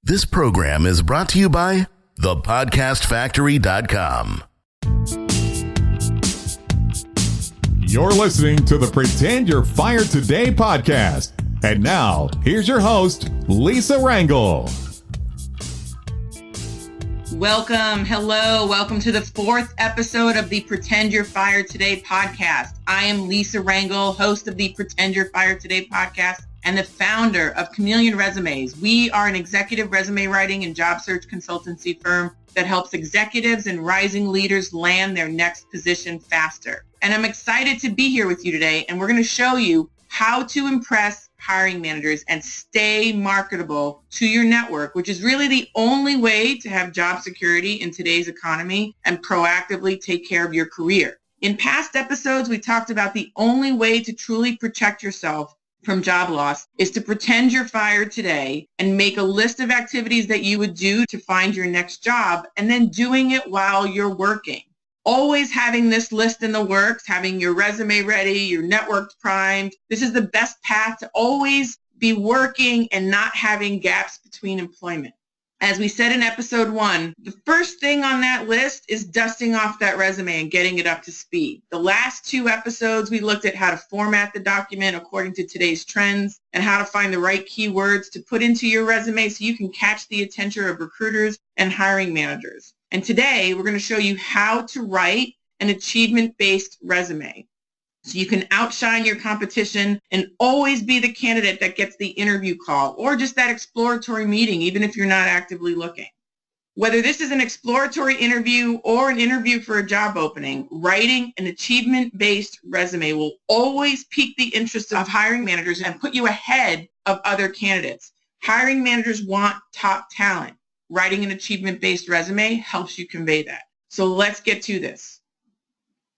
This program is brought to you by thepodcastfactory.com. You're listening to the Pretend You're Fired Today podcast. And now, here's your host, Lisa Rangel. Welcome. Hello. Welcome to the fourth episode of the Pretend You're Fired Today podcast. I am Lisa Rangel, host of the Pretend You're Fired Today podcast and the founder of Chameleon Resumes. We are an executive resume writing and job search consultancy firm that helps executives and rising leaders land their next position faster. And I'm excited to be here with you today, and we're going to show you how to impress hiring managers and stay marketable to your network, which is really the only way to have job security in today's economy and proactively take care of your career. In past episodes, we talked about the only way to truly protect yourself from job loss is to pretend you're fired today and make a list of activities that you would do to find your next job and then doing it while you're working. Always having this list in the works, having your resume ready, your network primed. This is the best path to always be working and not having gaps between employment. As we said in episode 1, the first thing on that list is dusting off that resume and getting it up to speed. The last 2 episodes, we looked at how to format the document according to today's trends and how to find the right keywords to put into your resume so you can catch the attention of recruiters and hiring managers. And today, we're going to show you how to write an achievement-based resume so you can outshine your competition and always be the candidate that gets the interview call or just that exploratory meeting, even if you're not actively looking. Whether this is an exploratory interview or an interview for a job opening, writing an achievement-based resume will always pique the interest of hiring managers and put you ahead of other candidates. Hiring managers want top talent. Writing an achievement-based resume helps you convey that. So let's get to this.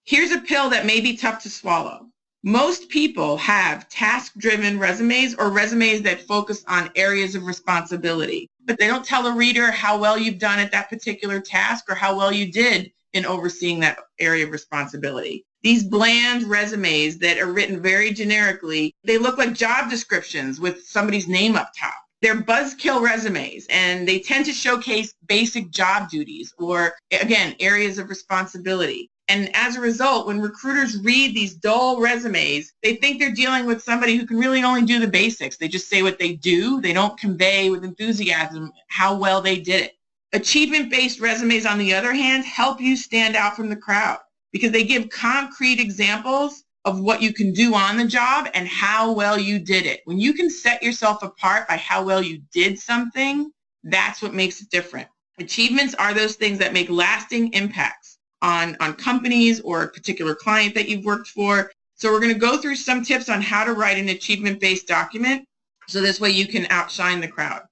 Here's a pill that may be tough to swallow. Most people have task-driven resumes or resumes that focus on areas of responsibility, but they don't tell a reader how well you've done at that particular task or how well you did in overseeing that area of responsibility. These bland resumes that are written very generically, they look like job descriptions with somebody's name up top. They're buzzkill resumes, and they tend to showcase basic job duties or, again, areas of responsibility. And as a result, when recruiters read these dull resumes, they think they're dealing with somebody who can really only do the basics. They just say what they do. They don't convey with enthusiasm how well they did it. Achievement-based resumes, on the other hand, help you stand out from the crowd because they give concrete examples of what you can do on the job and how well you did it. When you can set yourself apart by how well you did something, that's what makes it different. Achievements are those things that make lasting impacts on companies or a particular client that you've worked for. So we're going to go through some tips on how to write an achievement-based document so this way you can outshine the crowd.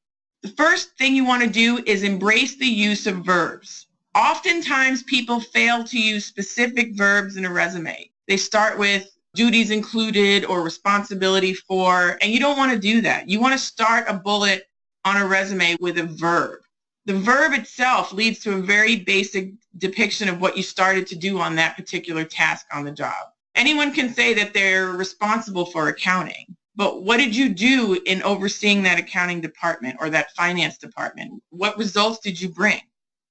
The first thing you want to do is embrace the use of verbs. Oftentimes people fail to use specific verbs in a resume. They start with duties included or responsibility for, and you don't want to do that. You want to start a bullet on a resume with a verb. The verb itself leads to a very basic depiction of what you started to do on that particular task on the job. Anyone can say that they're responsible for accounting, but what did you do in overseeing that accounting department or that finance department? What results did you bring?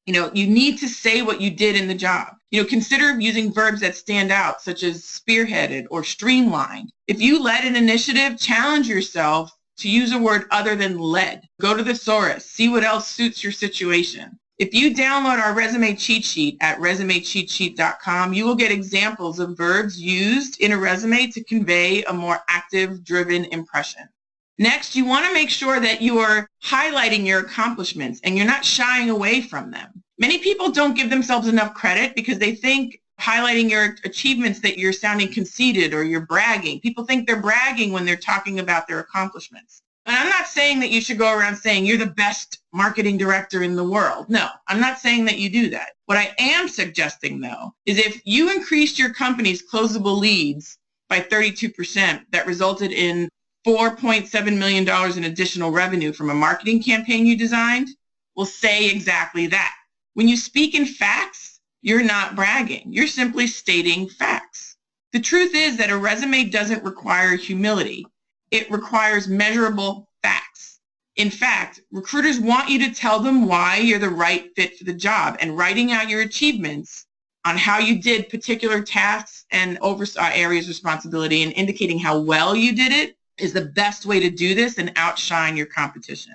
You need to say what you did in the job. Consider using verbs that stand out, such as spearheaded or streamlined. If you led an initiative, challenge yourself to use a word other than led. Go to the thesaurus, see what else suits your situation. If you download our resume cheat sheet at resumecheatsheet.com, you will get examples of verbs used in a resume to convey a more active, driven impression. Next, you want to make sure that you are highlighting your accomplishments and you're not shying away from them. Many people don't give themselves enough credit because they think highlighting your achievements that you're sounding conceited or you're bragging. People think they're bragging when they're talking about their accomplishments. And I'm not saying that you should go around saying you're the best marketing director in the world. No, I'm not saying that you do that. What I am suggesting, though, is if you increased your company's closable leads by 32%, that resulted in $4.7 million in additional revenue from a marketing campaign you designed, will say exactly that. When you speak in facts, you're not bragging. You're simply stating facts. The truth is that a resume doesn't require humility. It requires measurable facts. In fact, recruiters want you to tell them why you're the right fit for the job, and writing out your achievements on how you did particular tasks and areas of responsibility and indicating how well you did it is the best way to do this and outshine your competition.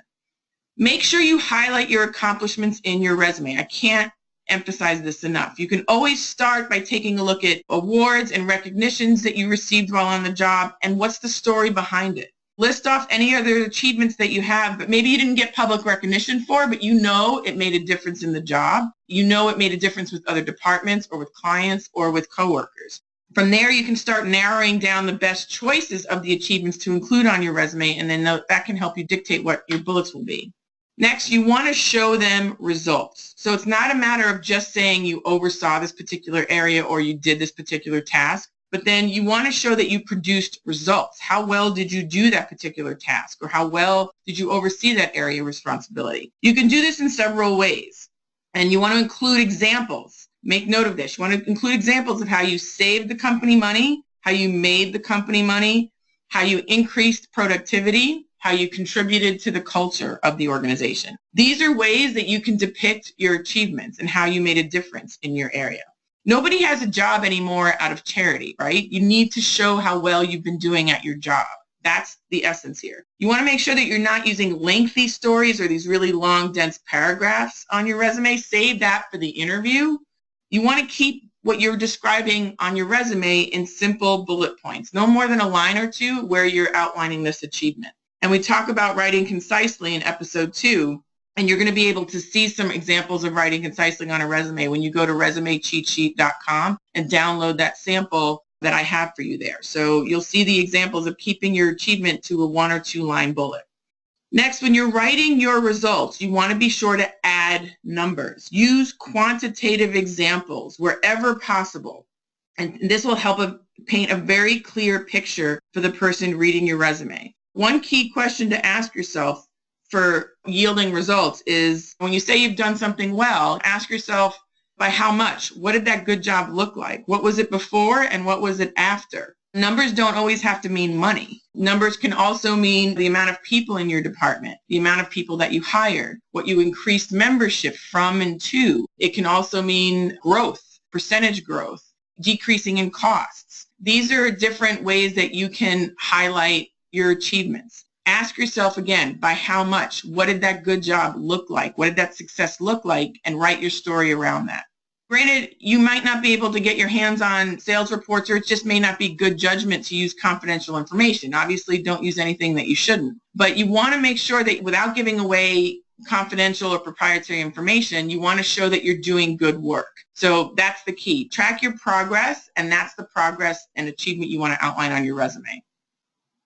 Make sure you highlight your accomplishments in your resume. I can't emphasize this enough. You can always start by taking a look at awards and recognitions that you received while on the job and what's the story behind it. List off any other achievements that you have, but maybe you didn't get public recognition for, but you know it made a difference in the job. You know it made a difference with other departments or with clients or with coworkers. From there, you can start narrowing down the best choices of the achievements to include on your resume, and then that can help you dictate what your bullets will be. Next, you want to show them results. So it's not a matter of just saying you oversaw this particular area or you did this particular task, but then you want to show that you produced results. How well did you do that particular task, or how well did you oversee that area of responsibility? You can do this in several ways, and you want to include examples. Make note of this. You want to include examples of how you saved the company money, how you made the company money, how you increased productivity, how you contributed to the culture of the organization. These are ways that you can depict your achievements and how you made a difference in your area. Nobody has a job anymore out of charity, right? You need to show how well you've been doing at your job. That's the essence here. You want to make sure that you're not using lengthy stories or these really long, dense paragraphs on your resume. Save that for the interview. You want to keep what you're describing on your resume in simple bullet points, no more than a line or two where you're outlining this achievement. And we talk about writing concisely in episode 2, and you're going to be able to see some examples of writing concisely on a resume when you go to resumecheatsheet.com and download that sample that I have for you there. So you'll see the examples of keeping your achievement to a 1 or 2 line bullet. Next, when you're writing your results, you want to be sure to add numbers. Use quantitative examples wherever possible. And this will help paint a very clear picture for the person reading your resume. One key question to ask yourself for yielding results is when you say you've done something well, ask yourself by how much? What did that good job look like? What was it before and what was it after? Numbers don't always have to mean money. Numbers can also mean the amount of people in your department, the amount of people that you hired, what you increased membership from and to. It can also mean growth, percentage growth, decreasing in costs. These are different ways that you can highlight your achievements. Ask yourself again, by how much? What did that good job look like? What did that success look like? And write your story around that. Granted, you might not be able to get your hands on sales reports, or it just may not be good judgment to use confidential information. Obviously, don't use anything that you shouldn't. But you want to make sure that without giving away confidential or proprietary information, you want to show that you're doing good work. So that's the key. Track your progress, and that's the progress and achievement you want to outline on your resume.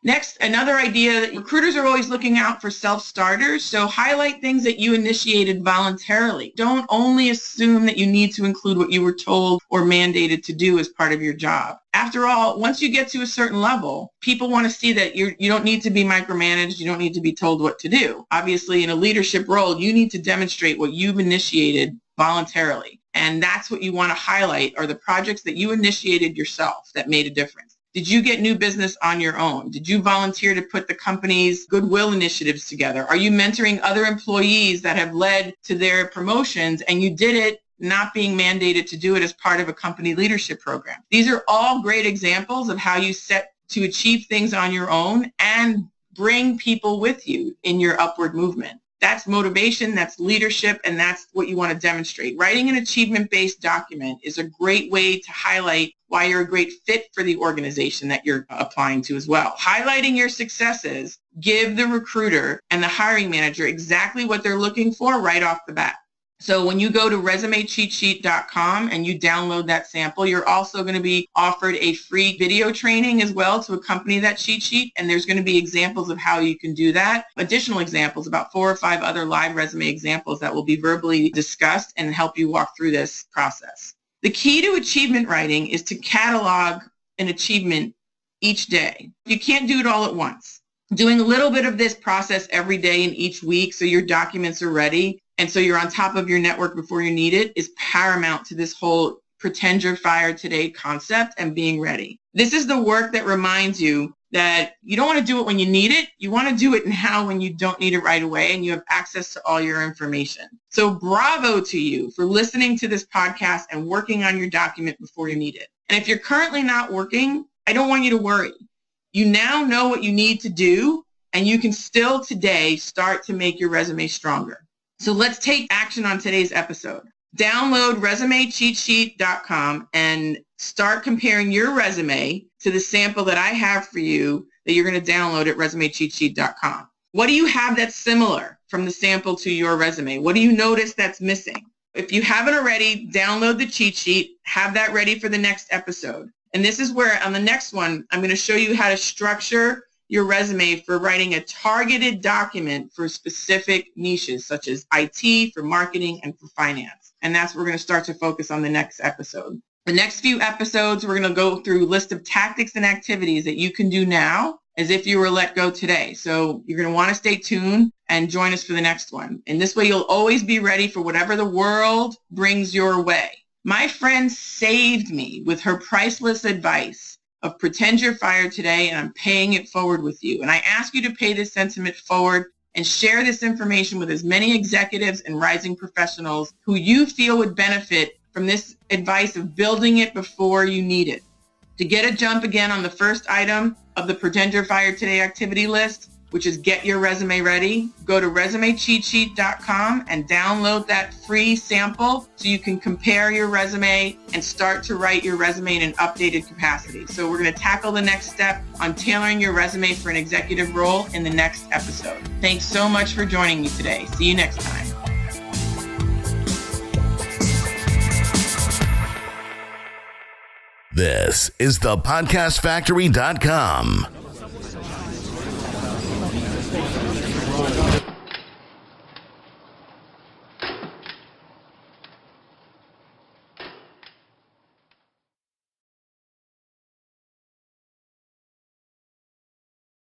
Next, another idea that recruiters are always looking out for self-starters. So highlight things that you initiated voluntarily. Don't only assume that you need to include what you were told or mandated to do as part of your job. After all, once you get to a certain level, people want to see that you don't need to be micromanaged. You don't need to be told what to do. Obviously, in a leadership role, you need to demonstrate what you've initiated voluntarily. And that's what you want to highlight are the projects that you initiated yourself that made a difference. Did you get new business on your own? Did you volunteer to put the company's goodwill initiatives together? Are you mentoring other employees that have led to their promotions and you did it not being mandated to do it as part of a company leadership program? These are all great examples of how you set to achieve things on your own and bring people with you in your upward movement. That's motivation, that's leadership, and that's what you want to demonstrate. Writing an achievement-based document is a great way to highlight why you're a great fit for the organization that you're applying to as well. Highlighting your successes give the recruiter and the hiring manager exactly what they're looking for right off the bat. So when you go to resumecheatsheet.com and you download that sample, you're also going to be offered a free video training as well to accompany that cheat sheet. And there's going to be examples of how you can do that. Additional examples, about 4 or 5 other live resume examples that will be verbally discussed and help you walk through this process. The key to achievement writing is to catalog an achievement each day. You can't do it all at once. Doing a little bit of this process every day and each week so your documents are ready and so you're on top of your network before you need it is paramount to this whole pretend you're fired today concept and being ready. This is the work that reminds you that you don't want to do it when you need it. You want to do it now when you don't need it right away and you have access to all your information. So bravo to you for listening to this podcast and working on your document before you need it. And if you're currently not working, I don't want you to worry. You now know what you need to do, and you can still today start to make your resume stronger. So let's take action on today's episode. Download resumecheatsheet.com and start comparing your resume to the sample that I have for you that you're going to download at resumecheatsheet.com. What do you have that's similar from the sample to your resume? What do you notice that's missing? If you haven't already, download the cheat sheet, have that ready for the next episode. And this is where on the next one, I'm going to show you how to structure your resume for writing a targeted document for specific niches, such as IT, for marketing, and for finance. And that's what we're going to start to focus on the next episode. The next few episodes, we're going to go through a list of tactics and activities that you can do now as if you were let go today. So you're going to want to stay tuned and join us for the next one. And this way, you'll always be ready for whatever the world brings your way. My friend saved me with her priceless advice of pretend you're fired today and I'm paying it forward with you. And I ask you to pay this sentiment forward and share this information with as many executives and rising professionals who you feel would benefit from this advice of building it before you need it. To get a jump again on the first item of the Pretend You're Fired Today activity list, which is get your resume ready, go to resumecheatsheet.com and download that free sample so you can compare your resume and start to write your resume in an updated capacity. So we're going to tackle the next step on tailoring your resume for an executive role in the next episode. Thanks so much for joining me today. See you next time. This is the podcastfactory.com.